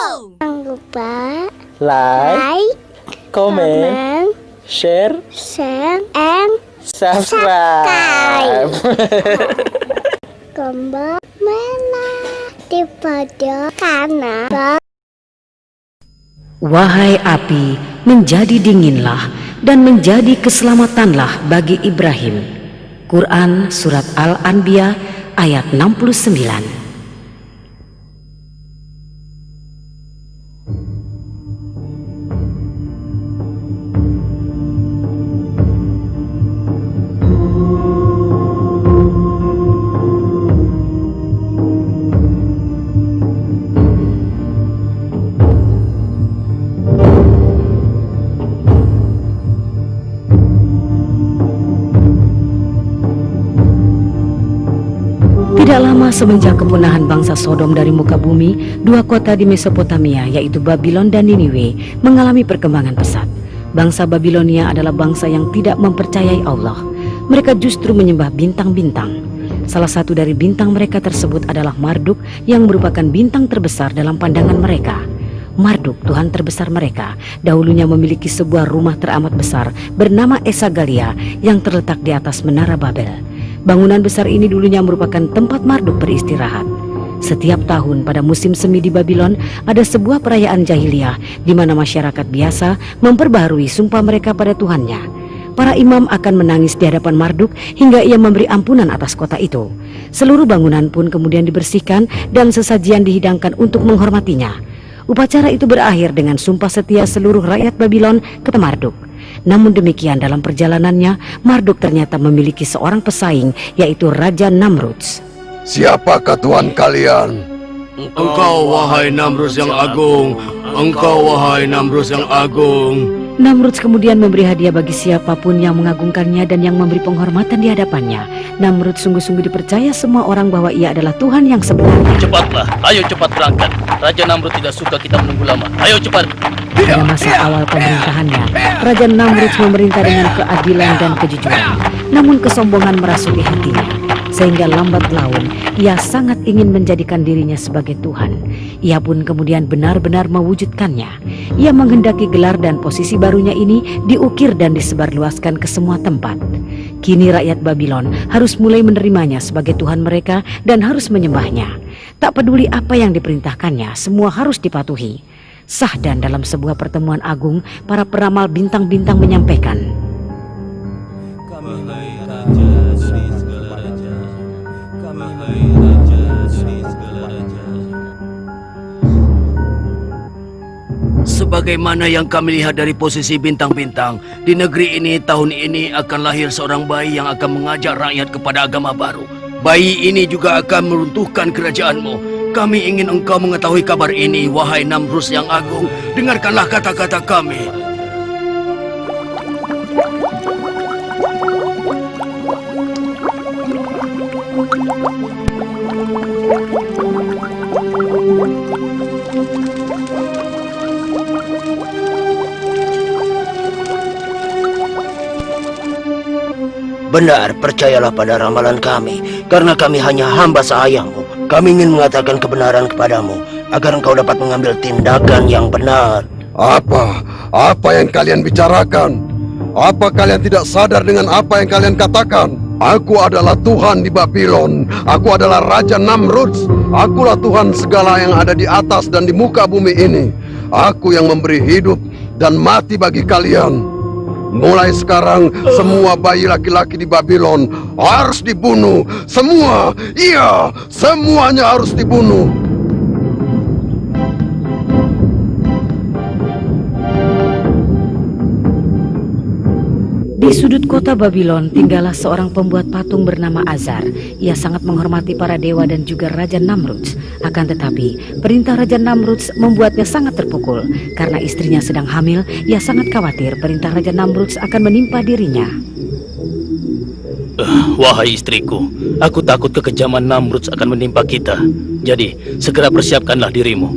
Jangan lupa like, comment, share, and subscribe. Tombol merah di pojok kanan. Wahai api, menjadi dinginlah dan menjadi keselamatanlah bagi Ibrahim. Quran Surat Al-Anbiya ayat 69. Tidak lama semenjak kepunahan bangsa Sodom dari muka bumi, dua kota di Mesopotamia yaitu Babylon dan Niniwe mengalami perkembangan pesat. Bangsa Babilonia adalah bangsa yang tidak mempercayai Allah. Mereka justru menyembah bintang-bintang. Salah satu dari bintang mereka tersebut adalah Marduk yang merupakan bintang terbesar dalam pandangan mereka. Marduk, Tuhan terbesar mereka, dahulunya memiliki sebuah rumah teramat besar bernama Esagalia yang terletak di atas Menara Babel. Bangunan besar ini dulunya merupakan tempat Marduk beristirahat. Setiap tahun pada musim semi di Babylon ada sebuah perayaan jahiliyah di mana masyarakat biasa memperbaharui sumpah mereka pada Tuhannya. Para imam akan menangis di hadapan Marduk hingga ia memberi ampunan atas kota itu. Seluruh bangunan pun kemudian dibersihkan dan sesajian dihidangkan untuk menghormatinya. Upacara itu berakhir dengan sumpah setia seluruh rakyat Babylon kepada Marduk. Namun demikian dalam perjalanannya, Marduk ternyata memiliki seorang pesaing, yaitu Raja Namrudz. Siapakah Tuhan kalian? Engkau wahai Namrudz yang agung. Engkau wahai Namrudz yang agung. Namrudz kemudian memberi hadiah bagi siapapun yang mengagungkannya dan yang memberi penghormatan di hadapannya. Namrudz sungguh-sungguh dipercaya semua orang bahwa ia adalah Tuhan yang sebenarnya. Cepatlah, ayo cepat berangkat. Raja Namrudz tidak suka kita menunggu lama. Ayo cepat. Pada masa awal pemerintahannya, Raja Namrudz memerintah dengan keadilan dan kejujuran. Namun kesombongan merasuki hatinya, sehingga lambat laun ia sangat ingin menjadikan dirinya sebagai Tuhan. Ia pun kemudian benar-benar mewujudkannya. Ia menghendaki gelar dan posisi barunya ini diukir dan disebarluaskan ke semua tempat. Kini rakyat Babylon harus mulai menerimanya sebagai Tuhan mereka dan harus menyembahnya. Tak peduli apa yang diperintahkannya, semua harus dipatuhi. Sahdan dalam sebuah pertemuan agung, para peramal bintang-bintang menyampaikan, Sebagaimana yang kami lihat dari posisi bintang-bintang, di negeri ini tahun ini akan lahir seorang bayi yang akan mengajak rakyat kepada agama baru. Bayi ini juga akan meruntuhkan kerajaanmu. Kami ingin engkau mengetahui kabar ini, wahai Namrudz yang agung. Dengarkanlah kata-kata kami. Benar, percayalah pada ramalan kami, karena kami hanya hamba sahayamu. Kami ingin mengatakan kebenaran kepadamu, agar engkau dapat mengambil tindakan yang benar. Apa yang kalian bicarakan? Apa kalian tidak sadar dengan apa yang kalian katakan? Aku adalah Tuhan di Babylon. Aku adalah Raja Namrudz. Akulah Tuhan segala yang ada di atas dan di muka bumi ini. Aku yang memberi hidup dan mati bagi kalian. Mulai sekarang, semua bayi laki-laki di Babylon harus dibunuh. Semua, iya, semuanya harus dibunuh. Di sudut kota Babylon tinggallah seorang pembuat patung bernama Azar. Ia sangat menghormati para dewa dan juga Raja Namrudz. Akan tetapi, perintah Raja Namrudz membuatnya sangat terpukul. Karena istrinya sedang hamil, ia sangat khawatir perintah Raja Namrudz akan menimpa dirinya. Wahai istriku, aku takut kekejaman Namrudz akan menimpa kita. Jadi, segera persiapkanlah dirimu.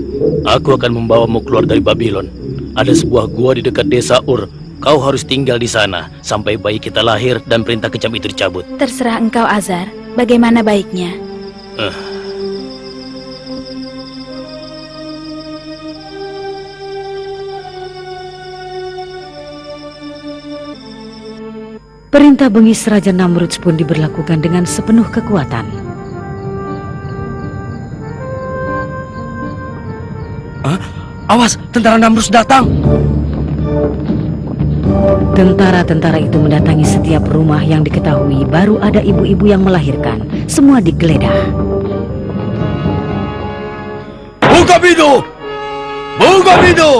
Aku akan membawamu keluar dari Babylon. Ada sebuah gua di dekat desa Ur. Kau harus tinggal di sana sampai bayi kita lahir dan perintah kejam itu dicabut. Terserah engkau, Azar. Bagaimana baiknya? Perintah bengis Raja Namrud pun diberlakukan dengan sepenuh kekuatan. Awas, tentara Namrud datang. Tentara-tentara itu mendatangi setiap rumah yang diketahui baru ada ibu-ibu yang melahirkan. Semua digeledah. Buka pintu! Buka pintu!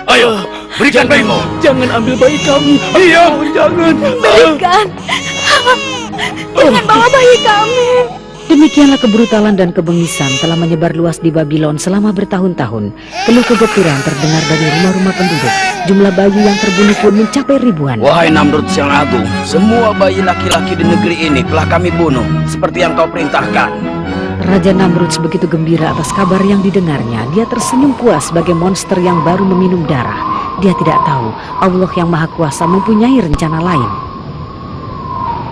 Ayo, berikan bayimu. Jangan ambil bayi kami. Diam! Jangan. Berikan. Jangan bawa bayi kami. Demikianlah kebrutalan dan kebengisan telah menyebar luas di Babylon selama bertahun-tahun. Penuh kegetiran terdengar dari rumah-rumah penduduk. Jumlah bayi yang terbunuh pun mencapai ribuan. Wahai Namrud yang agung, semua bayi laki-laki di negeri ini telah kami bunuh, seperti yang kau perintahkan. Raja Namrud begitu gembira atas kabar yang didengarnya. Dia tersenyum puas sebagai monster yang baru meminum darah. Dia tidak tahu Allah yang Maha Kuasa mempunyai rencana lain.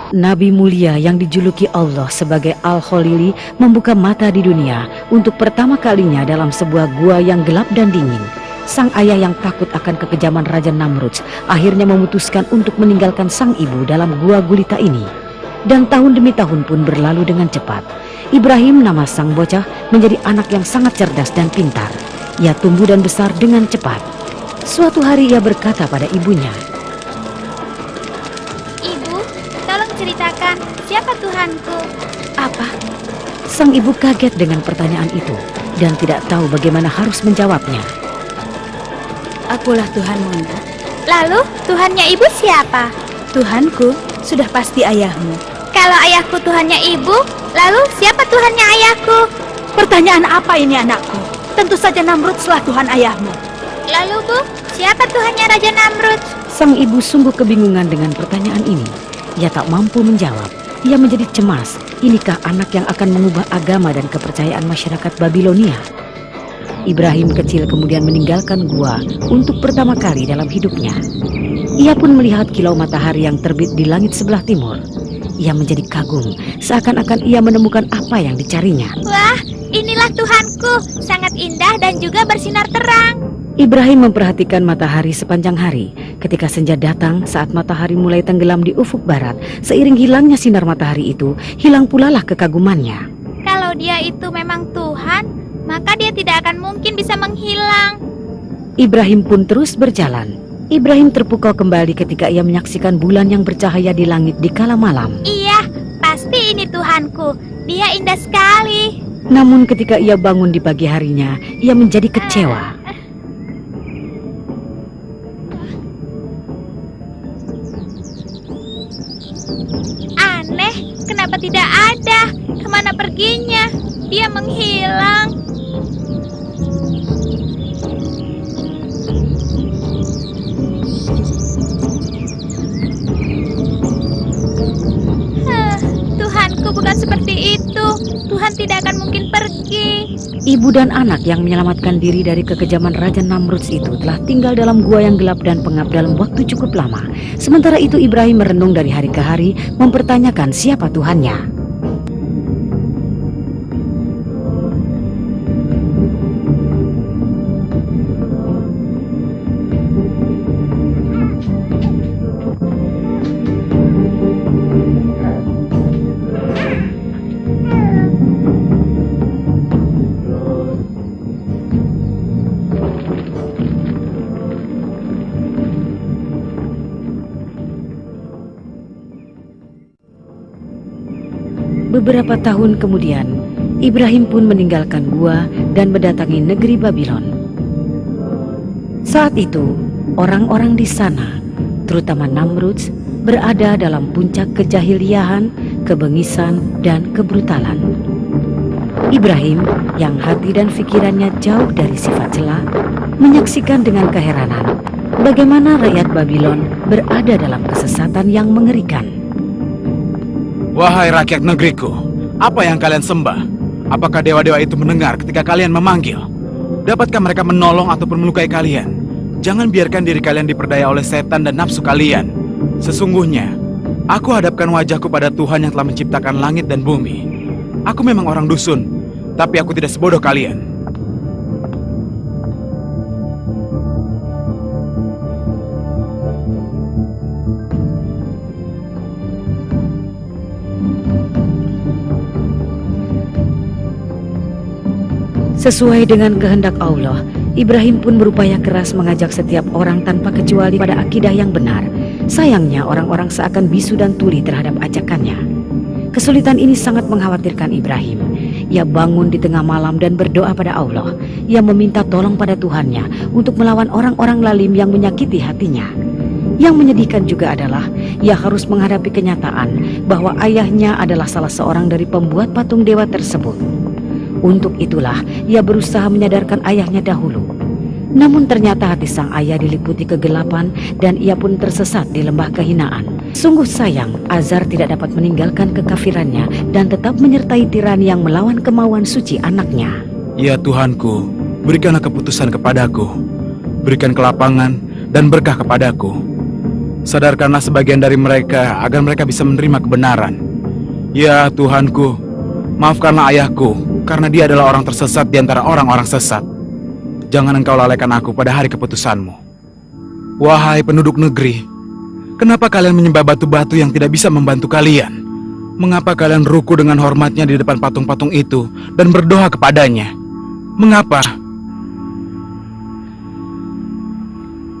Nabi mulia yang dijuluki Allah sebagai Al-Khalili membuka mata di dunia untuk pertama kalinya dalam sebuah gua yang gelap dan dingin. Sang ayah yang takut akan kekejaman Raja Namrud akhirnya memutuskan untuk meninggalkan sang ibu dalam gua gulita ini. Dan tahun demi tahun pun berlalu dengan cepat. Ibrahim, nama sang bocah, menjadi anak yang sangat cerdas dan pintar. Ia tumbuh dan besar dengan cepat. Suatu hari ia berkata pada ibunya, Ceritakan, siapa Tuhanku? "Apa?" Sang ibu kaget dengan pertanyaan itu dan tidak tahu bagaimana harus menjawabnya. Akulah Tuhanmu, Nak. Lalu, Tuhannya ibu siapa? Tuhanku sudah pasti ayahmu. Kalau ayahku Tuhannya ibu, lalu siapa Tuhannya ayahku? Pertanyaan apa ini, anakku? Tentu saja Namrudlah Tuhan ayahmu. Lalu Bu, siapa Tuhannya Raja Namrud? Sang ibu sungguh kebingungan dengan pertanyaan ini. Ia tak mampu menjawab. Ia menjadi cemas. Inikah anak yang akan mengubah agama dan kepercayaan masyarakat Babilonia? Ibrahim kecil kemudian meninggalkan gua untuk pertama kali dalam hidupnya. Ia pun melihat kilau matahari yang terbit di langit sebelah timur. Ia menjadi kagum, seakan-akan ia menemukan apa yang dicarinya. Wah, inilah Tuhanku, sangat indah dan juga bersinar terang. Ibrahim memperhatikan matahari sepanjang hari. Ketika senja datang, saat matahari mulai tenggelam di ufuk barat, seiring hilangnya sinar matahari itu, hilang pula lah kekagumannya. Kalau dia itu memang Tuhan, maka dia tidak akan mungkin bisa menghilang. Ibrahim pun terus berjalan. Ibrahim terpukau kembali ketika ia menyaksikan bulan yang bercahaya di langit di kala malam. Iya, pasti ini Tuhanku. Dia indah sekali. Namun ketika ia bangun di pagi harinya, ia menjadi kecewa. Aneh, kenapa tidak ada? Kemana perginya? Dia menghilang. Tuhanku bukan seperti itu. Tuhan tidak akan mungkin pergi. Ibu dan anak yang menyelamatkan diri dari kekejaman Raja Namrud itu telah tinggal dalam gua yang gelap dan pengap dalam waktu cukup lama. Sementara itu Ibrahim merenung dari hari ke hari, mempertanyakan siapa Tuhannya. Beberapa tahun kemudian, Ibrahim pun meninggalkan gua dan mendatangi negeri Babylon. Saat itu, orang-orang di sana, terutama Namrud, berada dalam puncak kejahiliahan, kebengisan, dan kebrutalan. Ibrahim, yang hati dan pikirannya jauh dari sifat cela, menyaksikan dengan keheranan bagaimana rakyat Babylon berada dalam kesesatan yang mengerikan. Wahai rakyat negeriku, apa yang kalian sembah? Apakah dewa-dewa itu mendengar ketika kalian memanggil? Dapatkah mereka menolong ataupun melukai kalian? Jangan biarkan diri kalian diperdaya oleh setan dan nafsu kalian. Sesungguhnya, aku hadapkan wajahku pada Tuhan yang telah menciptakan langit dan bumi. Aku memang orang dusun, tapi aku tidak sebodoh kalian. Sesuai dengan kehendak Allah, Ibrahim pun berupaya keras mengajak setiap orang tanpa kecuali pada akidah yang benar. Sayangnya orang-orang seakan bisu dan tuli terhadap ajakannya. Kesulitan ini sangat mengkhawatirkan Ibrahim. Ia bangun di tengah malam dan berdoa pada Allah. Ia meminta tolong pada Tuhannya untuk melawan orang-orang lalim yang menyakiti hatinya. Yang menyedihkan juga adalah ia harus menghadapi kenyataan bahwa ayahnya adalah salah seorang dari pembuat patung dewa tersebut. Untuk itulah ia berusaha menyadarkan ayahnya dahulu. Namun ternyata hati sang ayah diliputi kegelapan dan ia pun tersesat di lembah kehinaan. Sungguh sayang, Azar tidak dapat meninggalkan kekafirannya dan tetap menyertai tirani yang melawan kemauan suci anaknya. Ya Tuhanku, berikanlah keputusan kepadaku. Berikan kelapangan dan berkah kepadaku. Sadarkanlah sebagian dari mereka agar mereka bisa menerima kebenaran. Ya Tuhanku, maafkanlah ayahku karena dia adalah orang tersesat di antara orang-orang sesat. Jangan engkau lalaikan aku pada hari keputusanmu. Wahai penduduk negeri, kenapa kalian menyembah batu-batu yang tidak bisa membantu kalian? Mengapa kalian ruku dengan hormatnya di depan patung-patung itu dan berdoa kepadanya? Mengapa?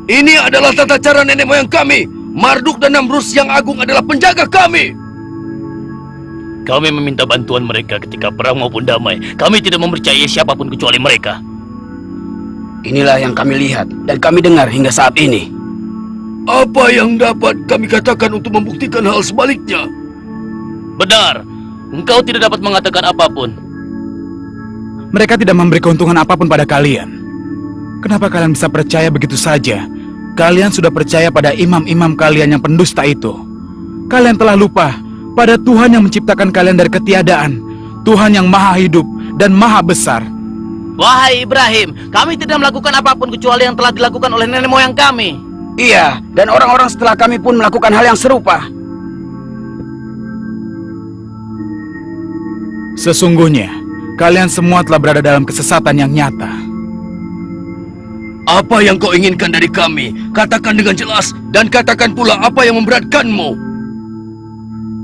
Ini adalah tata cara nenek moyang kami. Marduk dan Namrus yang agung adalah penjaga kami. Kami meminta bantuan mereka ketika perang maupun damai. Kami tidak mempercayai siapapun kecuali mereka. Inilah yang kami lihat dan kami dengar hingga saat ini. Apa yang dapat kami katakan untuk membuktikan hal sebaliknya? Benar, engkau tidak dapat mengatakan apapun. Mereka tidak memberi keuntungan apapun pada kalian. Kenapa kalian bisa percaya begitu saja? Kalian sudah percaya pada imam-imam kalian yang pendusta itu. Kalian telah lupa pada Tuhan yang menciptakan kalian dari ketiadaan. Tuhan yang maha hidup dan maha besar. Wahai Ibrahim, kami tidak melakukan apapun kecuali yang telah dilakukan oleh nenek moyang kami. Iya, dan orang-orang setelah kami pun melakukan hal yang serupa. Sesungguhnya, kalian semua telah berada dalam kesesatan yang nyata. Apa yang kau inginkan dari kami? Katakan dengan jelas dan katakan pula apa yang memberatkanmu.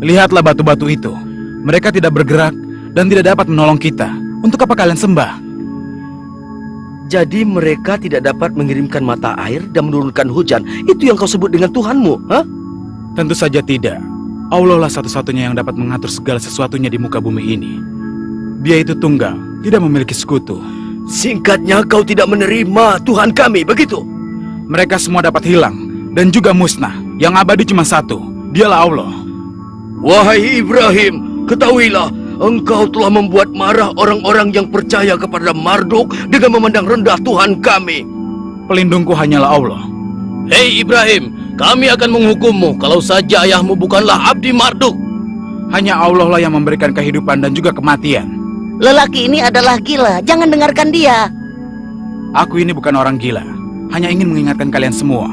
Lihatlah batu-batu itu. Mereka tidak bergerak dan tidak dapat menolong kita. Untuk apa kalian sembah? Jadi mereka tidak dapat mengirimkan mata air dan menurunkan hujan. Itu yang kau sebut dengan Tuhanmu, ha? Tentu saja tidak. Allah lah satu-satunya yang dapat mengatur segala sesuatunya di muka bumi ini. Dia itu tunggal, tidak memiliki sekutu. Singkatnya kau tidak menerima Tuhan kami, begitu? Mereka semua dapat hilang dan juga musnah. Yang abadi cuma satu, dialah Allah. Wahai Ibrahim, ketahuilah, engkau telah membuat marah orang-orang yang percaya kepada Marduk dengan memandang rendah Tuhan kami. Pelindungku hanyalah Allah. Hei Ibrahim, kami akan menghukummu kalau saja ayahmu bukanlah abdi Marduk. Hanya Allah lah yang memberikan kehidupan dan juga kematian. Lelaki ini adalah gila, jangan dengarkan dia. Aku ini bukan orang gila, hanya ingin mengingatkan kalian semua.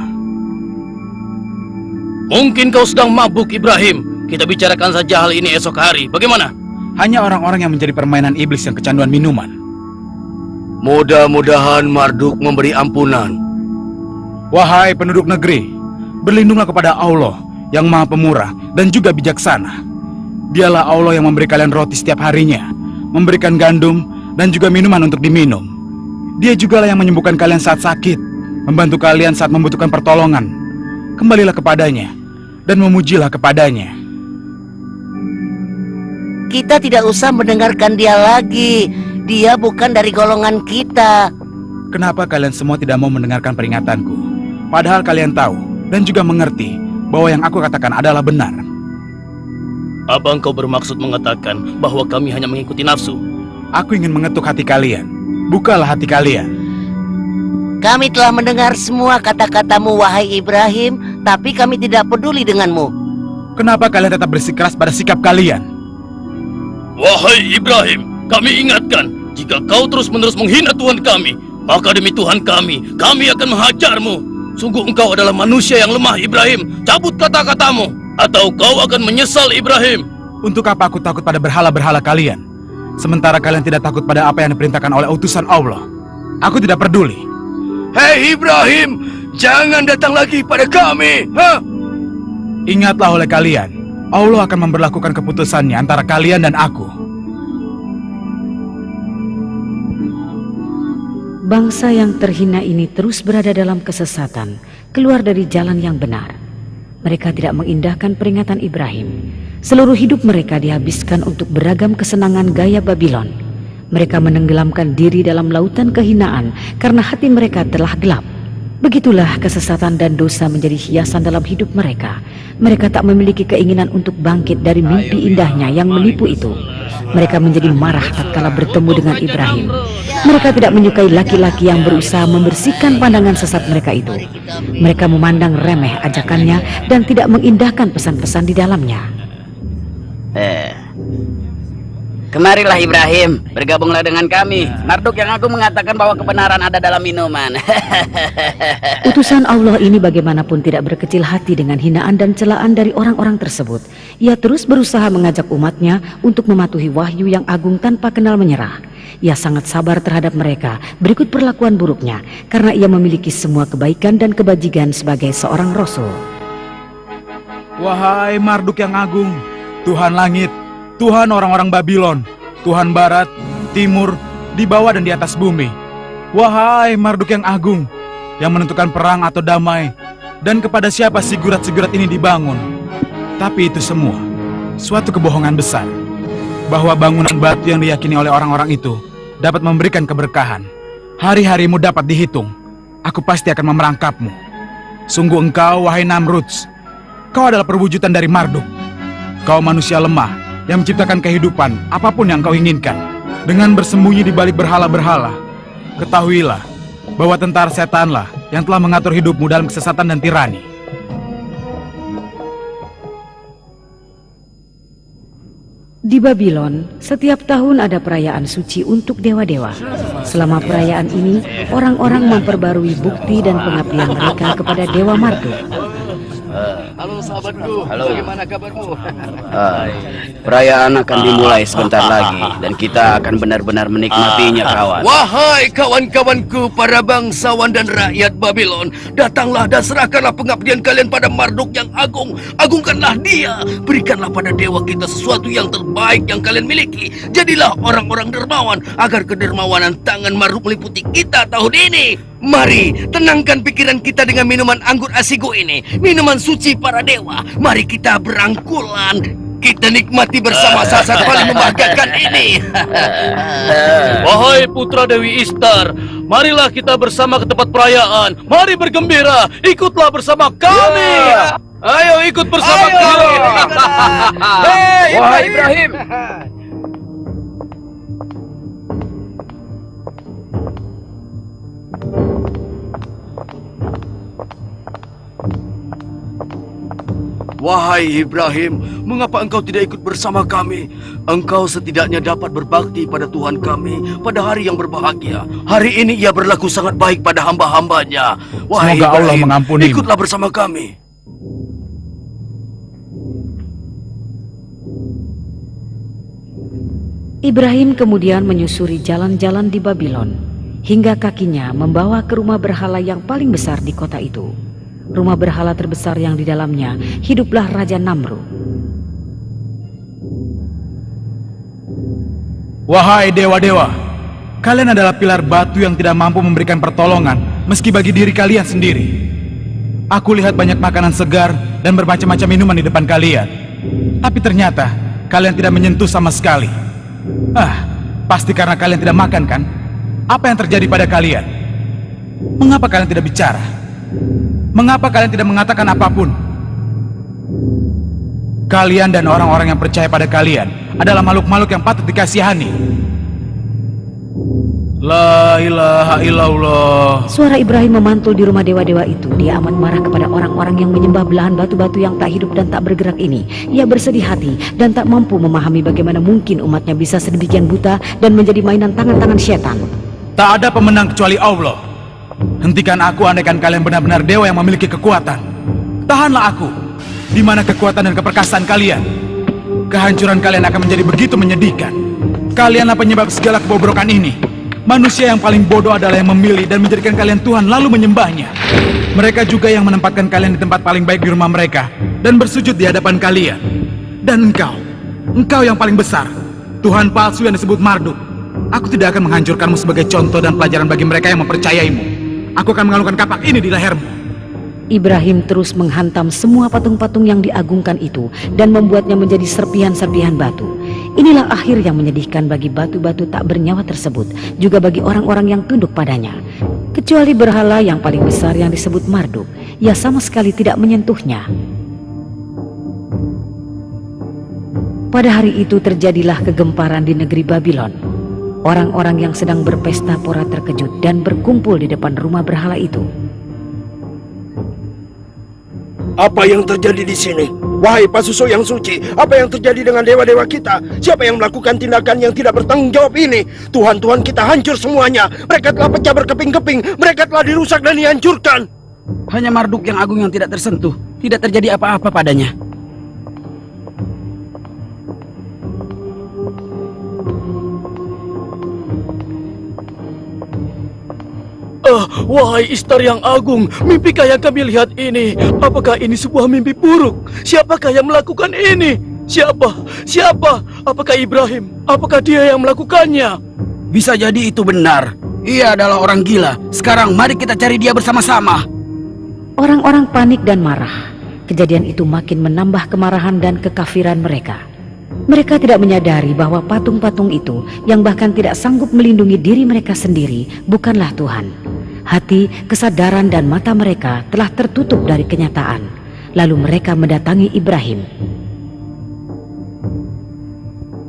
Mungkin kau sedang mabuk Ibrahim. Kita bicarakan saja hal ini esok hari, bagaimana? Hanya orang-orang yang menjadi permainan iblis yang kecanduan minuman. Mudah-mudahan Marduk memberi ampunan. Wahai penduduk negeri, berlindunglah kepada Allah yang maha pemurah dan juga bijaksana. Dialah Allah yang memberi kalian roti setiap harinya, memberikan gandum dan juga minuman untuk diminum. Dia jugalah yang menyembuhkan kalian saat sakit, membantu kalian saat membutuhkan pertolongan. Kembalilah kepadanya dan memujilah kepadanya. Kita tidak usah mendengarkan dia lagi. Dia bukan dari golongan kita. Kenapa kalian semua tidak mau mendengarkan peringatanku? Padahal kalian tahu dan juga mengerti bahwa yang aku katakan adalah benar. Apa engkau bermaksud mengatakan bahwa kami hanya mengikuti nafsu? Aku ingin mengetuk hati kalian. Bukalah hati kalian. Kami telah mendengar semua kata-katamu, wahai Ibrahim, tapi kami tidak peduli denganmu. Kenapa kalian tetap bersikeras pada sikap kalian? Wahai Ibrahim, kami ingatkan, jika kau terus-menerus menghina Tuhan kami, maka demi Tuhan kami akan menghajarmu. Sungguh engkau adalah manusia yang lemah, Ibrahim. Cabut kata-katamu, atau kau akan menyesal, Ibrahim. Untuk apa aku takut pada berhala-berhala kalian? Sementara kalian tidak takut pada apa yang diperintahkan oleh utusan Allah. Aku tidak peduli. Hei Ibrahim, jangan datang lagi pada kami, ha? Ingatlah oleh kalian, Allah akan memberlakukan keputusannya antara kalian dan aku. Bangsa yang terhina ini terus berada dalam kesesatan, keluar dari jalan yang benar. Mereka tidak mengindahkan peringatan Ibrahim. Seluruh hidup mereka dihabiskan untuk beragam kesenangan gaya Babylon. Mereka menenggelamkan diri dalam lautan kehinaan karena hati mereka telah gelap. Begitulah kesesatan dan dosa menjadi hiasan dalam hidup mereka. Mereka tak memiliki keinginan untuk bangkit dari mimpi indahnya yang menipu itu. Mereka menjadi marah tatkala bertemu dengan Ibrahim. Mereka tidak menyukai laki-laki yang berusaha membersihkan pandangan sesat mereka itu. Mereka memandang remeh ajakannya dan tidak mengindahkan pesan-pesan di dalamnya. Kemarilah Ibrahim, bergabunglah dengan kami. Marduk yang aku mengatakan bahwa kebenaran ada dalam minuman. Utusan Allah ini bagaimanapun tidak berkecil hati dengan hinaan dan celaan dari orang-orang tersebut. Ia terus berusaha mengajak umatnya untuk mematuhi wahyu yang agung tanpa kenal menyerah. Ia sangat sabar terhadap mereka berikut perlakuan buruknya karena ia memiliki semua kebaikan dan kebajikan sebagai seorang rasul. Wahai Marduk yang agung, Tuhan langit, Tuhan orang-orang Babylon, Tuhan barat, timur, di bawah dan di atas bumi. Wahai Marduk yang agung, yang menentukan perang atau damai, dan kepada siapa sigurat-sigurat ini dibangun. Tapi itu semua, suatu kebohongan besar, bahwa bangunan batu yang diyakini oleh orang-orang itu dapat memberikan keberkahan. Hari-harimu dapat dihitung, aku pasti akan memerangkapmu. Sungguh engkau, wahai Namruds, kau adalah perwujudan dari Marduk. Kau manusia lemah, yang menciptakan kehidupan apapun yang kau inginkan dengan bersembunyi di balik berhala-berhala. Ketahuilah bahwa tentara setanlah yang telah mengatur hidupmu dalam kesesatan dan tirani. Di Babylon, setiap tahun ada perayaan suci untuk dewa-dewa. Selama perayaan ini, orang-orang memperbarui bukti dan pengabdian mereka kepada Dewa Marduk. Halo sahabatku, bagaimana kabarmu? Perayaan akan dimulai sebentar lagi dan kita akan benar-benar menikmatinya, kawan. Wahai kawan-kawanku, para bangsawan dan rakyat Babylon, datanglah dan serahkanlah pengabdian kalian pada Marduk yang agung. Agungkanlah dia, berikanlah pada dewa kita sesuatu yang terbaik yang kalian miliki. Jadilah orang-orang dermawan agar kedermawanan tangan Marduk meliputi kita tahun ini. Mari tenangkan pikiran kita dengan minuman anggur asigo ini, minuman suci para dewa. Mari kita berangkulan, kita nikmati bersama saat paling membahagiakan ini. Wahai putra Dewi Ishtar, marilah kita bersama ke tempat perayaan. Mari bergembira, ikutlah bersama kami. Ayo ikut bersama kami. Wahai Ibrahim, Wahai Ibrahim, mengapa engkau tidak ikut bersama kami? Engkau setidaknya dapat berbakti pada Tuhan kami pada hari yang berbahagia. Hari ini ia berlaku sangat baik pada hamba-hambanya. Wahai Semoga Allah Ibrahim, mengampunimu. ikutlah bersama kami. Ibrahim kemudian menyusuri jalan-jalan di Babylon, hingga kakinya membawa ke rumah berhala yang paling besar di kota itu. Rumah berhala terbesar yang di dalamnya hiduplah Raja Namrud. Wahai dewa-dewa, kalian adalah pilar batu yang tidak mampu memberikan pertolongan meski bagi diri kalian sendiri. Aku lihat banyak makanan segar dan bermacam-macam minuman di depan kalian, tapi ternyata kalian tidak menyentuh sama sekali. Pasti karena kalian tidak makan kan? Apa yang terjadi pada kalian? Mengapa kalian tidak bicara? Mengapa kalian tidak mengatakan apapun? Kalian dan orang-orang yang percaya pada kalian adalah makhluk-makhluk yang patut dikasihani. La ilaha illallah. Suara Ibrahim memantul di rumah dewa-dewa itu. Dia amat marah kepada orang-orang yang menyembah belahan batu-batu yang tak hidup dan tak bergerak ini. Ia bersedih hati dan tak mampu memahami bagaimana mungkin umatnya bisa sedemikian buta dan menjadi mainan tangan-tangan setan. Tak ada pemenang kecuali Allah. Hentikan aku andaikan kalian benar-benar dewa yang memiliki kekuatan. Tahanlah aku, di mana kekuatan dan keperkasaan kalian. Kehancuran kalian akan menjadi begitu menyedihkan. Kalianlah penyebab segala kebobrokan ini. Manusia yang paling bodoh adalah yang memilih dan menjadikan kalian Tuhan lalu menyembahnya. Mereka juga yang menempatkan kalian di tempat paling baik di rumah mereka dan bersujud di hadapan kalian. Dan engkau yang paling besar, Tuhan palsu yang disebut Marduk. Aku tidak akan menghancurkanmu sebagai contoh dan pelajaran bagi mereka yang mempercayaimu. Aku akan mengalungkan kapak ini di lehermu. Ibrahim terus menghantam semua patung-patung yang diagungkan itu dan membuatnya menjadi serpihan-serpihan batu. Inilah akhir yang menyedihkan bagi batu-batu tak bernyawa tersebut, juga bagi orang-orang yang tunduk padanya. Kecuali berhala yang paling besar yang disebut Marduk, ia sama sekali tidak menyentuhnya. Pada hari itu terjadilah kegemparan di negeri Babylon. Orang-orang yang sedang berpesta pora terkejut dan berkumpul di depan rumah berhala itu. Apa yang terjadi di sini? Wahai pasuso yang suci, apa yang terjadi dengan dewa-dewa kita? Siapa yang melakukan tindakan yang tidak bertanggung jawab ini? Tuhan-Tuhan kita hancur semuanya. Mereka telah pecah berkeping-keping. Mereka telah dirusak dan dihancurkan. Hanya Marduk yang agung yang tidak tersentuh. Tidak terjadi apa-apa padanya. Wahai Istar yang agung, mimpikah yang kami lihat ini? Apakah ini sebuah mimpi buruk? Siapakah yang melakukan ini? Siapa? Apakah Ibrahim? Apakah dia yang melakukannya? Bisa jadi itu benar. Ia adalah orang gila. Sekarang mari kita cari dia bersama-sama. Orang-orang panik dan marah. Kejadian itu makin menambah kemarahan dan kekafiran mereka. Mereka tidak menyadari bahwa patung-patung itu yang bahkan tidak sanggup melindungi diri mereka sendiri bukanlah Tuhan. Hati, kesadaran dan mata mereka telah tertutup dari kenyataan. Lalu mereka mendatangi Ibrahim.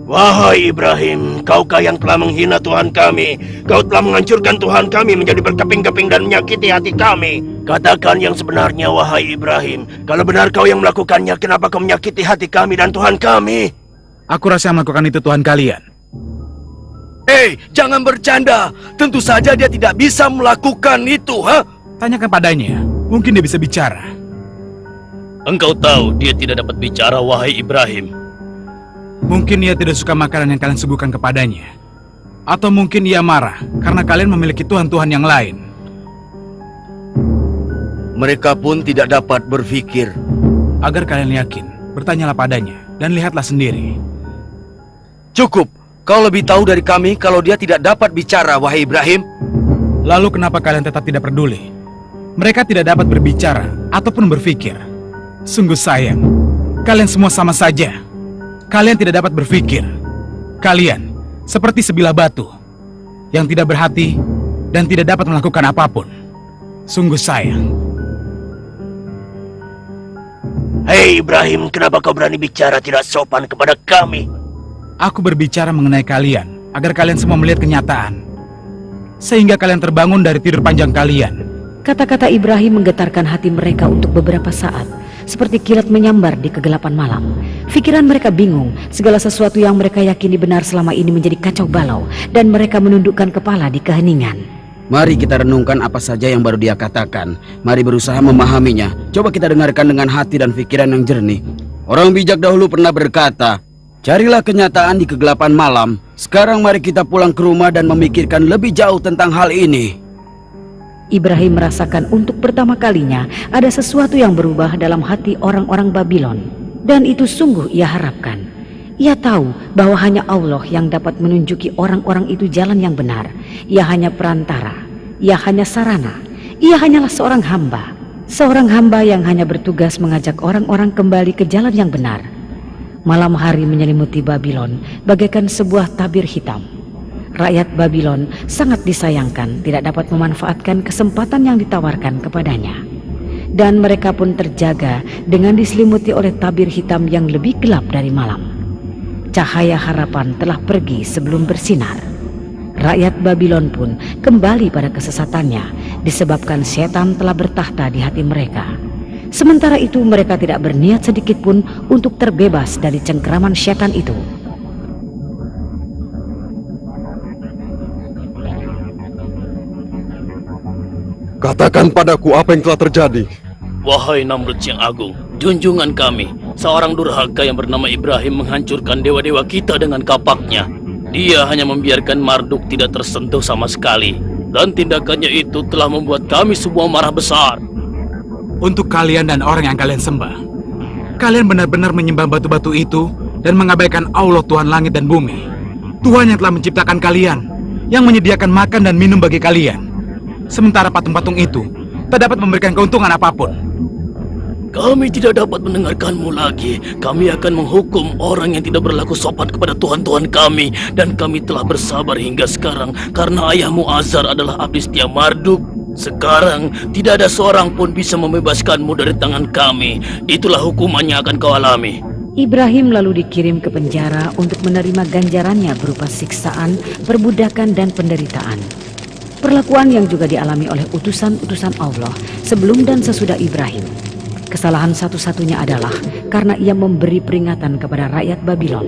Wahai Ibrahim, kaukah yang telah menghina Tuhan kami? Kau telah menghancurkan Tuhan kami menjadi berkeping-keping dan menyakiti hati kami. Katakan yang sebenarnya, wahai Ibrahim. Kalau benar kau yang melakukannya, kenapa kau menyakiti hati kami dan Tuhan kami? Aku rasa yang melakukan itu Tuhan kalian. Hei, jangan bercanda. Tentu saja dia tidak bisa melakukan itu, ha? Tanyakan padanya, mungkin dia bisa bicara. Engkau tahu dia tidak dapat bicara, wahai Ibrahim. Mungkin ia tidak suka makanan yang kalian suguhkan kepadanya. Atau mungkin ia marah karena kalian memiliki Tuhan-Tuhan yang lain. Mereka pun tidak dapat berpikir. Agar kalian yakin, bertanyalah padanya dan lihatlah sendiri. Cukup. Kau lebih tahu dari kami kalau dia tidak dapat bicara, wahai Ibrahim. Lalu kenapa kalian tetap tidak peduli? Mereka tidak dapat berbicara ataupun berpikir. Sungguh sayang. Kalian semua sama saja. Kalian tidak dapat berpikir. Kalian seperti sebilah batu yang tidak berhati dan tidak dapat melakukan apapun. Sungguh sayang. Hei Ibrahim, kenapa kau berani bicara tidak sopan kepada kami? Aku berbicara mengenai kalian, agar kalian semua melihat kenyataan. Sehingga kalian terbangun dari tidur panjang kalian. Kata-kata Ibrahim menggetarkan hati mereka untuk beberapa saat, seperti kilat menyambar di kegelapan malam. Pikiran mereka bingung, segala sesuatu yang mereka yakini benar selama ini menjadi kacau balau, dan mereka menundukkan kepala di keheningan. Mari kita renungkan apa saja yang baru dia katakan. Mari berusaha memahaminya. Coba kita dengarkan dengan hati dan pikiran yang jernih. Orang bijak dahulu pernah berkata, carilah kenyataan di kegelapan malam. Sekarang mari kita pulang ke rumah dan memikirkan lebih jauh tentang hal ini. Ibrahim merasakan untuk pertama kalinya ada sesuatu yang berubah dalam hati orang-orang Babylon. Dan itu sungguh ia harapkan. Ia tahu bahwa hanya Allah yang dapat menunjuki orang-orang itu jalan yang benar. Ia hanya perantara, ia hanya sarana, ia hanyalah seorang hamba. Seorang hamba yang hanya bertugas mengajak orang-orang kembali ke jalan yang benar. Malam hari menyelimuti Babylon bagaikan sebuah tabir hitam. Rakyat Babylon sangat disayangkan tidak dapat memanfaatkan kesempatan yang ditawarkan kepadanya. Dan mereka pun terjaga dengan diselimuti oleh tabir hitam yang lebih gelap dari malam. Cahaya harapan telah pergi sebelum bersinar. Rakyat Babylon pun kembali pada kesesatannya disebabkan setan telah bertahta di hati mereka. Sementara itu mereka tidak berniat sedikit pun untuk terbebas dari cengkeraman setan itu. Katakan padaku apa yang telah terjadi. Wahai Namrud yang agung, junjungan kami, seorang durhaka yang bernama Ibrahim menghancurkan dewa-dewa kita dengan kapaknya. Dia hanya membiarkan Marduk tidak tersentuh sama sekali. Dan tindakannya itu telah membuat kami semua marah besar. Untuk kalian dan orang yang kalian sembah, kalian benar-benar menyembah batu-batu itu dan mengabaikan Allah Tuhan langit dan bumi. Tuhan yang telah menciptakan kalian yang menyediakan makan dan minum bagi kalian. Sementara patung-patung itu tak dapat memberikan keuntungan apapun. Kami tidak dapat mendengarkanmu lagi. Kami akan menghukum orang yang tidak berlaku sopan kepada Tuhan-Tuhan kami. Dan kami telah bersabar hingga sekarang karena ayahmu Azar adalah abdi setia Marduk. Sekarang tidak ada seorang pun bisa membebaskanmu dari tangan kami. Itulah hukumannya akan kau alami. Ibrahim lalu dikirim ke penjara untuk menerima ganjarannya berupa siksaan, perbudakan, dan penderitaan. Perlakuan yang juga dialami oleh utusan-utusan Allah sebelum dan sesudah Ibrahim. Kesalahan satu-satunya adalah karena ia memberi peringatan kepada rakyat Babylon.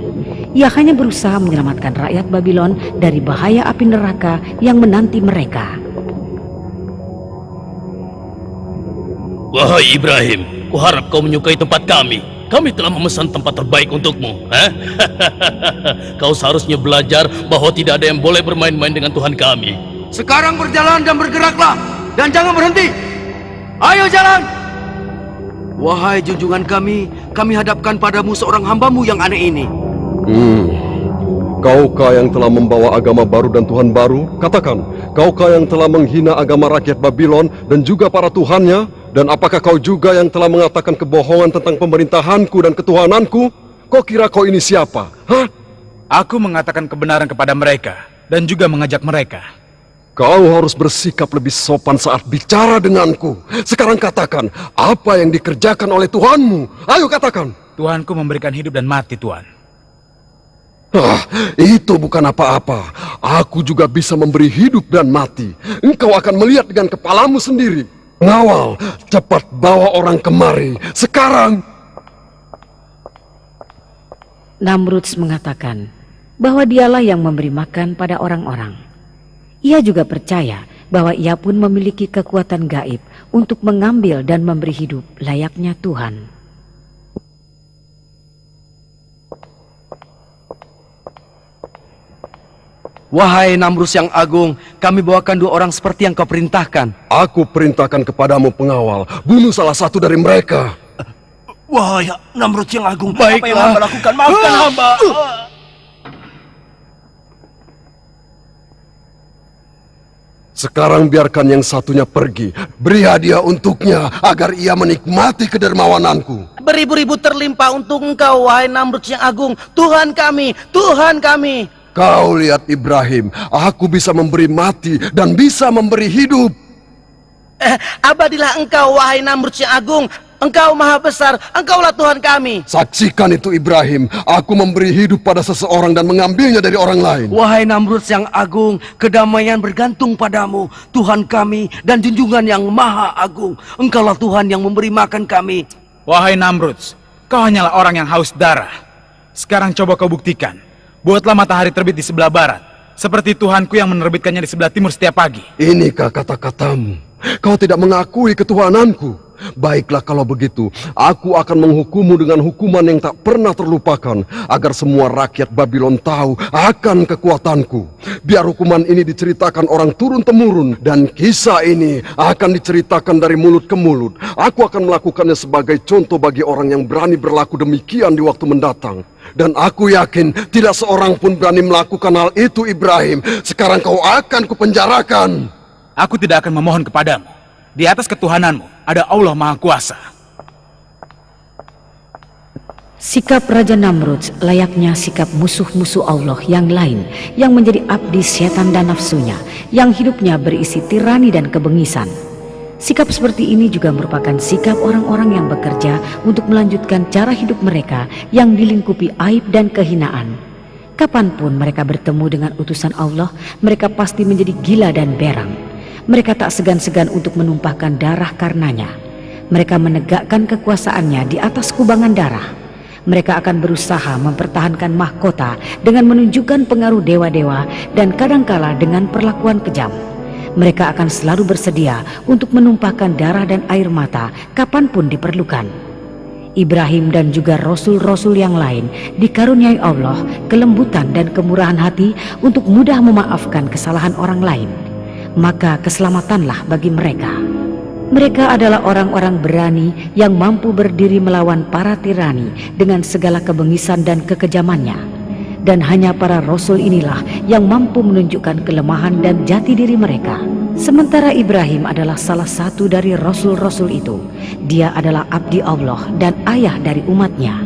Ia hanya berusaha menyelamatkan rakyat Babylon dari bahaya api neraka yang menanti mereka. Wahai Ibrahim, kuharap kau menyukai tempat kami. Kami telah memesan tempat terbaik untukmu. Kau seharusnya belajar bahwa tidak ada yang boleh bermain-main dengan Tuhan kami. Sekarang berjalan dan bergeraklah, dan jangan berhenti. Ayo jalan. Wahai junjungan kami hadapkan padamu seorang hambamu yang aneh ini. Kaukah yang telah membawa agama baru dan Tuhan baru? Katakan, kaukah yang telah menghina agama rakyat Babylon dan juga para tuhannya? Dan apakah kau juga yang telah mengatakan kebohongan tentang pemerintahanku dan ketuhananku? Kau kira kau ini siapa? Hah? Aku mengatakan kebenaran kepada mereka dan juga mengajak mereka. Kau harus bersikap lebih sopan saat bicara denganku. Sekarang katakan, apa yang dikerjakan oleh Tuhanmu? Ayo katakan. Tuhanku memberikan hidup dan mati, Tuhan. Itu bukan apa-apa. Aku juga bisa memberi hidup dan mati. Engkau akan melihat dengan kepalamu sendiri. Ngawal, cepat bawa orang kemari. Sekarang. Namrud mengatakan bahwa dialah yang memberi makan pada orang-orang. Ia juga percaya bahwa ia pun memiliki kekuatan gaib untuk mengambil dan memberi hidup layaknya Tuhan. Wahai Namrus yang agung, kami bawakan 2 orang seperti yang kau perintahkan. Aku perintahkan kepadamu pengawal, bunuh salah satu dari mereka. Wahai Namrud yang agung, Baiklah. apa yang hamba lakukan? Maafkan hamba. Sekarang biarkan yang satunya pergi. Beri hadiah untuknya agar ia menikmati kedermawananku. Beribu-ribu terlimpah untuk engkau, wahai Namrud yang agung. Tuhan kami, Tuhan kami. Kau lihat Ibrahim, aku bisa memberi mati dan bisa memberi hidup. Abadilah engkau, wahai Namrud yang agung. Engkau maha besar, engkaulah Tuhan kami. Saksikan itu Ibrahim, aku memberi hidup pada seseorang dan mengambilnya dari orang lain. Wahai Namrud yang agung, kedamaian bergantung padamu, Tuhan kami dan junjungan yang maha agung. Engkaulah Tuhan yang memberi makan kami. Wahai Namrud, kau hanyalah orang yang haus darah. Sekarang coba kau buktikan. Buatlah matahari terbit di sebelah barat, seperti Tuhanku yang menerbitkannya di sebelah timur setiap pagi. Inikah kata-katamu? Kau tidak mengakui ketuhananku. Baiklah kalau begitu, aku akan menghukummu dengan hukuman yang tak pernah terlupakan, agar semua rakyat Babylon tahu akan kekuatanku. Biar hukuman ini diceritakan orang turun-temurun, dan kisah ini akan diceritakan dari mulut ke mulut. Aku akan melakukannya sebagai contoh bagi orang yang berani berlaku demikian di waktu mendatang. Dan aku yakin tidak seorang pun berani melakukan hal itu, Ibrahim. Sekarang kau akan kupenjarakan. Aku tidak akan memohon kepadamu. Di atas ketuhananmu ada Allah Maha Kuasa. Sikap Raja Namrud layaknya sikap musuh-musuh Allah yang lain yang menjadi abdi setan dan nafsunya, yang hidupnya berisi tirani dan kebengisan. Sikap seperti ini juga merupakan sikap orang-orang yang bekerja untuk melanjutkan cara hidup mereka yang dilingkupi aib dan kehinaan. Kapanpun mereka bertemu dengan utusan Allah, mereka pasti menjadi gila dan berang. Mereka tak segan-segan untuk menumpahkan darah karenanya. Mereka menegakkan kekuasaannya di atas kubangan darah. Mereka akan berusaha mempertahankan mahkota dengan menunjukkan pengaruh dewa-dewa dan kadangkala dengan perlakuan kejam. Mereka akan selalu bersedia untuk menumpahkan darah dan air mata kapanpun diperlukan. Ibrahim dan juga rasul-rasul yang lain dikaruniai Allah kelembutan dan kemurahan hati untuk mudah memaafkan kesalahan orang lain. Maka keselamatanlah bagi mereka. Mereka adalah orang-orang berani yang mampu berdiri melawan para tirani dengan segala kebengisan dan kekejamannya. dan hanya para rasul inilah yang mampu menunjukkan kelemahan dan jati diri mereka. Sementara Ibrahim adalah salah satu dari rasul-rasul itu. Dia adalah abdi Allah dan ayah dari umatnya.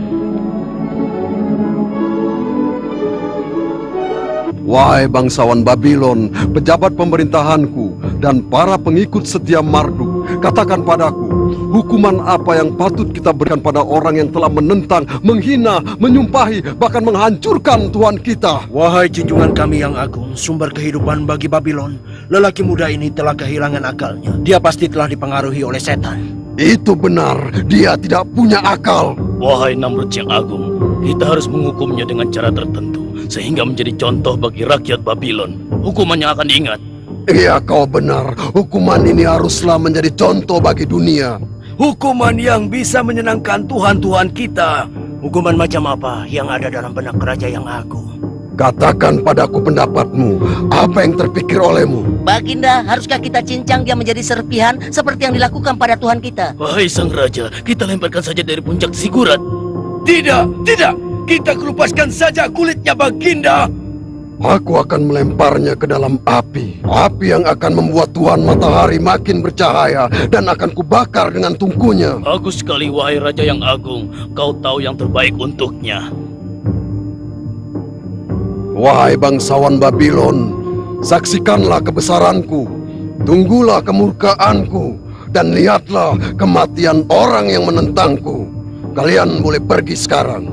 Wahai bangsawan Babylon, pejabat pemerintahanku, dan para pengikut setia Marduk, katakan padaku, hukuman apa yang patut kita berikan pada orang yang telah menentang, menghina, menyumpahi, bahkan menghancurkan Tuhan kita? Wahai junjungan kami yang agung, sumber kehidupan bagi Babylon, lelaki muda ini telah kehilangan akalnya. Dia pasti telah dipengaruhi oleh setan. Itu benar, dia tidak punya akal. Wahai Namrud yang agung, kita harus menghukumnya dengan cara tertentu, sehingga menjadi contoh bagi rakyat Babylon. Hukumannya akan diingat. Iya, kau benar. Hukuman ini haruslah menjadi contoh bagi dunia. Hukuman yang bisa menyenangkan Tuhan-Tuhan kita. Hukuman macam apa yang ada dalam benak Raja yang agung? Katakan padaku pendapatmu, apa yang terpikir olehmu? Baginda, haruskah kita cincang dia menjadi serpihan seperti yang dilakukan pada Tuhan kita? Wahai sang raja, kita lemparkan saja dari puncak Zigurat. Tidak, tidak. Kita kelupaskan saja kulitnya, Baginda. Aku akan melemparnya ke dalam api. Api yang akan membuat Tuhan matahari makin bercahaya dan akan kubakar dengan tungkunya. Bagus sekali, wahai raja yang agung. Kau tahu yang terbaik untuknya. Wahai bangsawan Babylon, saksikanlah kebesaranku, tunggulah kemurkaanku, dan lihatlah kematian orang yang menentangku. Kalian boleh pergi sekarang.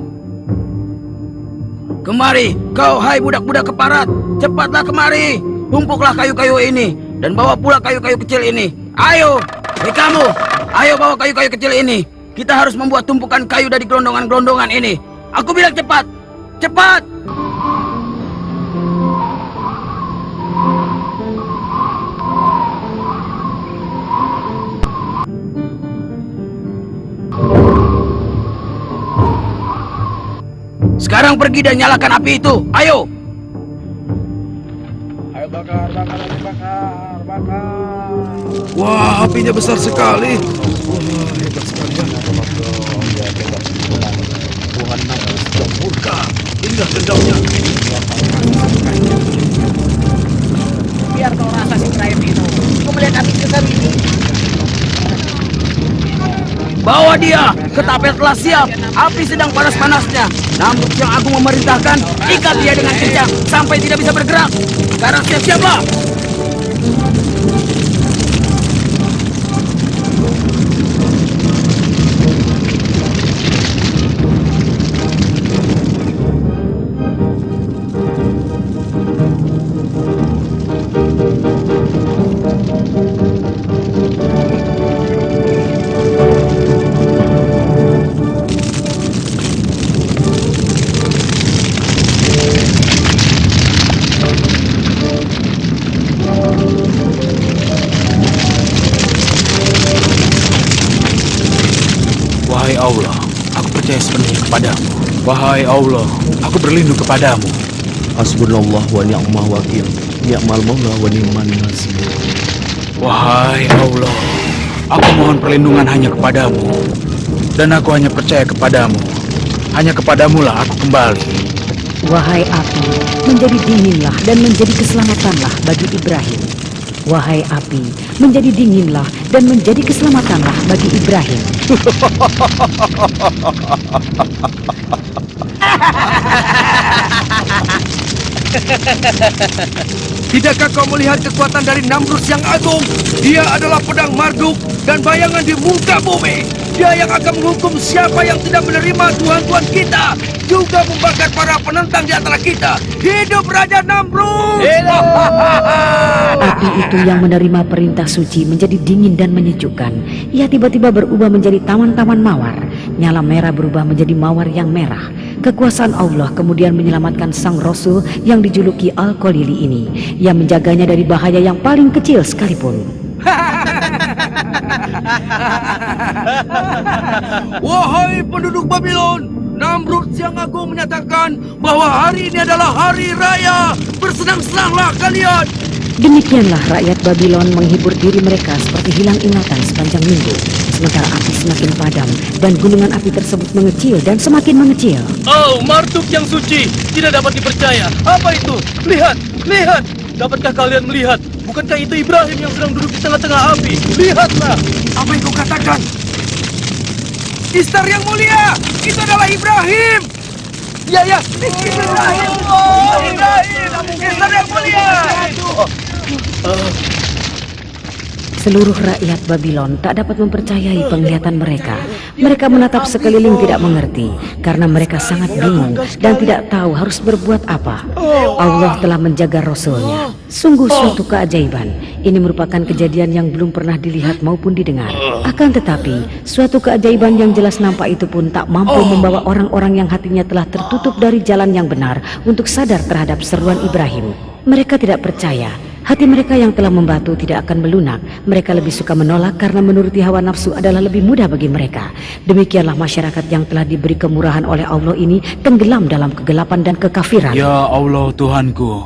Kemari, kau hai budak-budak keparat. Cepatlah kemari. Tumpuklah kayu-kayu ini dan bawa pula kayu-kayu kecil ini. Ayo, hei kamu, ayo bawa kayu-kayu kecil ini. Kita harus membuat tumpukan kayu dari gelondongan-gelondongan ini. Aku bilang cepat, cepat. Sekarang pergi dan nyalakan api itu. Ayo. Ayo bakar, bakar, bakar, bakar. Wah, apinya besar sekali. Wah, hebat sekali ya. Tuhan Namrud sedang murka. Inilah dendamnya. Biar kau rasa si Ibrahim itu. Kau melihat api besar ini. Bawa dia ke tapel telah siap. Api sedang panas-panasnya. Namrud yang agung memerintahkan, ikat dia dengan kencang sampai tidak bisa bergerak. Sekarang siap-siaplah. Wahai Allah, aku percaya sepenuhnya kepadamu. Wahai Allah, aku berlindung kepadamu. Hasbunallah wa ni'mal wakil. Ni'mal maula wa ni'man nasir. Wahai Allah, aku mohon perlindungan hanya kepadamu. Dan aku hanya percaya kepadamu. Hanya kepadamulah aku kembali. Wahai api, menjadi dinginlah dan menjadi keselamatanlah bagi Ibrahim. Wahai api, menjadi dinginlah dan menjadi keselamatanlah bagi Ibrahim. Tidakkah kau melihat kekuatan dari Namrud yang agung? Dia adalah pedang Marduk dan bayangan di muka bumi. Dia yang akan menghukum siapa yang tidak menerima Tuhan-Tuhan kita, juga membakar para penentang di antara kita. Hidup Raja Namrud! Api itu yang menerima perintah suci menjadi dingin dan menyejukkan. Ia tiba-tiba berubah menjadi taman-taman mawar. Nyala merah berubah menjadi mawar yang merah. Kekuasaan Allah kemudian menyelamatkan sang Rasul yang dijuluki Al-Qalili ini. Ia menjaganya dari bahaya yang paling kecil sekalipun. Wahai penduduk Babylon, Namrud yang agung menyatakan bahwa hari ini adalah hari raya. Bersenang-senanglah kalian. Demikianlah rakyat Babylon menghibur diri mereka seperti hilang ingatan sepanjang minggu. Sementara api semakin padam dan gunungan api tersebut mengecil dan semakin mengecil. Oh, Marduk yang suci, tidak dapat dipercaya. Apa itu? Lihat, lihat. Dapatkah kalian melihat? Bukankah itu Ibrahim yang sedang duduk di tengah-tengah api? Lihatlah. Apa yang kau katakan? Istar yang mulia, itu adalah Ibrahim. Ya, Ibrahim. Oh, Ibrahim. Istar yang mulia. Seluruh rakyat Babylon tak dapat mempercayai penglihatan mereka. Mereka menatap sekeliling tidak mengerti karena mereka sangat bingung dan tidak tahu harus berbuat apa. Allah telah menjaga Rasul-Nya. Sungguh suatu keajaiban. Ini merupakan kejadian yang belum pernah dilihat maupun didengar. Akan tetapi, suatu keajaiban yang jelas nampak itu pun tak mampu membawa orang-orang yang hatinya telah tertutup dari jalan yang benar untuk sadar terhadap seruan Ibrahim. Mereka tidak percaya. Hati mereka yang telah membatu tidak akan melunak. Mereka lebih suka menolak karena menuruti hawa nafsu adalah lebih mudah bagi mereka. Demikianlah masyarakat yang telah diberi kemurahan oleh Allah ini tenggelam dalam kegelapan dan kekafiran. Ya Allah Tuhanku,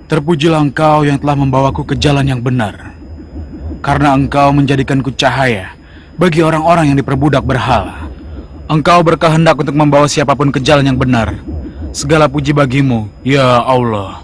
terpujilah Engkau yang telah membawaku ke jalan yang benar. Karena Engkau menjadikanku cahaya bagi orang-orang yang diperbudak berhala. Engkau berkehendak untuk membawa siapapun ke jalan yang benar. Segala puji bagimu, ya Allah.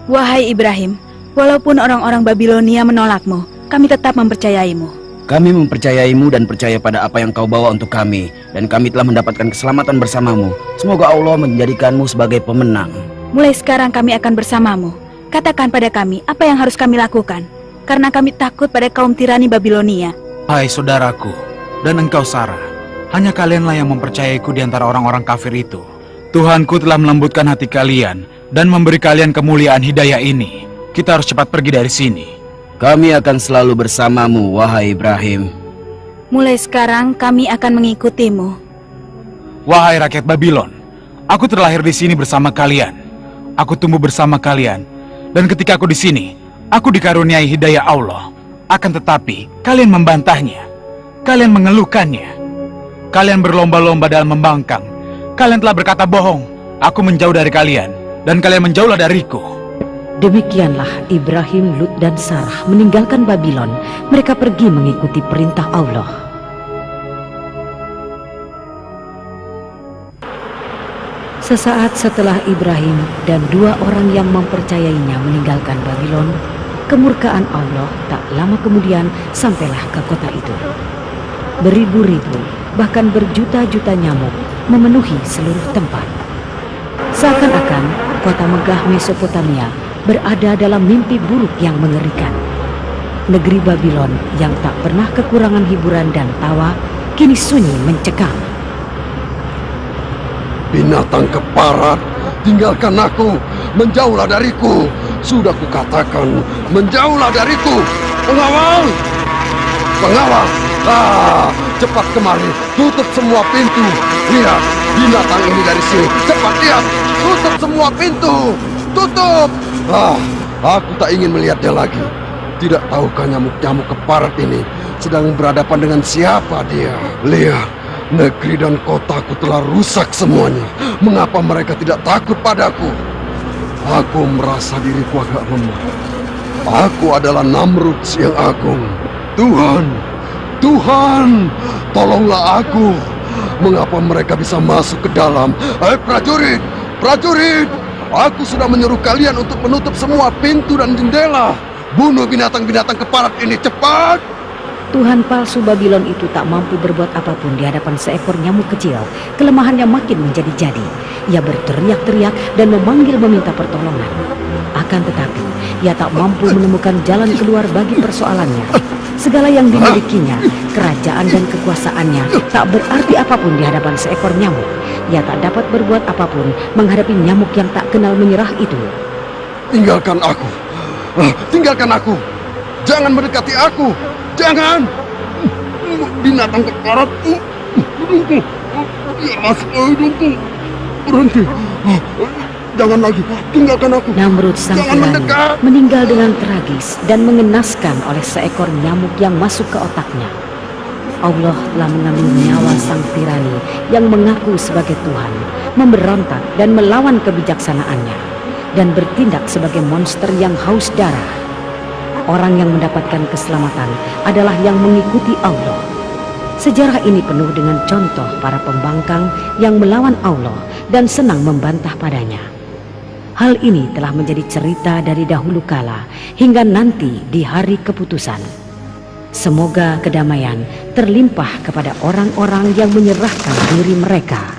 Wahai Ibrahim, walaupun orang-orang Babilonia menolakmu, kami tetap mempercayaimu. Kami mempercayaimu dan percaya pada apa yang kau bawa untuk kami. Dan kami telah mendapatkan keselamatan bersamamu. Semoga Allah menjadikanmu sebagai pemenang. Mulai sekarang kami akan bersamamu. Katakan pada kami apa yang harus kami lakukan. Karena kami takut pada kaum tirani Babilonia. Hai saudaraku, dan engkau Sarah, hanya kalianlah yang mempercayaiku di antara orang-orang kafir itu. Tuhanku telah melembutkan hati kalian dan memberi kalian kemuliaan hidayah ini. Kita harus cepat pergi dari sini. Kami akan selalu bersamamu, wahai Ibrahim. Mulai sekarang kami akan mengikutimu. Wahai rakyat Babylon, aku terlahir di sini bersama kalian. Aku tumbuh bersama kalian. Dan ketika aku di sini, aku dikaruniai hidayah Allah. Akan tetapi, kalian membantahnya. Kalian mengeluhkannya. Kalian berlomba-lomba dalam membangkang. Kalian telah berkata bohong. Aku menjauh dari kalian, dan kalian menjauhlah dariku. Demikianlah Ibrahim, Lut, dan Sarah meninggalkan Babylon. Mereka pergi mengikuti perintah Allah. Sesaat setelah Ibrahim dan dua orang yang mempercayainya meninggalkan Babylon, kemurkaan Allah tak lama kemudian sampailah ke kota itu. Beribu-ribu, bahkan berjuta-juta nyamuk memenuhi seluruh tempat. Seakan-akan kota megah Mesopotamia berada dalam mimpi buruk yang mengerikan. Negeri Babylon yang tak pernah kekurangan hiburan dan tawa kini sunyi mencekam. Binatang keparat, tinggalkan aku, menjauhlah dariku. Sudah kukatakan, menjauhlah dariku. Pengawal, pengawal, cepat kemari, tutup semua pintu. Lihat, binatang ini dari sini. Cepat lihat, tutup semua pintu. Tutup. Aku tak ingin melihatnya lagi. Tidak tahukah nyamuk-nyamuk keparat ini sedang berhadapan dengan siapa dia? Lihat, negeri dan kotaku telah rusak semuanya. Mengapa mereka tidak takut padaku? Aku merasa diriku agak lemah. Aku adalah Namrud yang agung. Tuhan, tolonglah aku. Mengapa mereka bisa masuk ke dalam? Prajurit, prajurit, aku sudah menyuruh kalian untuk menutup semua pintu dan jendela. Bunuh binatang-binatang keparat ini, cepat! Tuhan palsu Babylon itu tak mampu berbuat apapun di hadapan seekor nyamuk kecil. Kelemahannya makin menjadi-jadi. Ia berteriak-teriak dan memanggil meminta pertolongan. Akan tetapi, ia tak mampu menemukan jalan keluar bagi persoalannya. Segala yang dimilikinya, kerajaan dan kekuasaannya, tak berarti apapun di hadapan seekor nyamuk. Ia tak dapat berbuat apapun menghadapi nyamuk yang tak kenal menyerah itu. Tinggalkan aku. Tinggalkan aku. Jangan mendekati aku. Jangan. Binatang keparat. Ya, masuk ke hidungku. Berhenti. Jangan lagi. Tinggalkan aku. Namrud sang tirani meninggal dengan tragis dan mengenaskan oleh seekor nyamuk yang masuk ke otaknya. Allah telah mengambil nyawa sang tirani yang mengaku sebagai Tuhan, memberontak dan melawan kebijaksanaannya. dan bertindak sebagai monster yang haus darah. Orang yang mendapatkan keselamatan adalah yang mengikuti Allah. Sejarah ini penuh dengan contoh para pembangkang yang melawan Allah dan senang membantah padanya. Hal ini telah menjadi cerita dari dahulu kala hingga nanti di hari keputusan. Semoga kedamaian terlimpah kepada orang-orang yang menyerahkan diri mereka.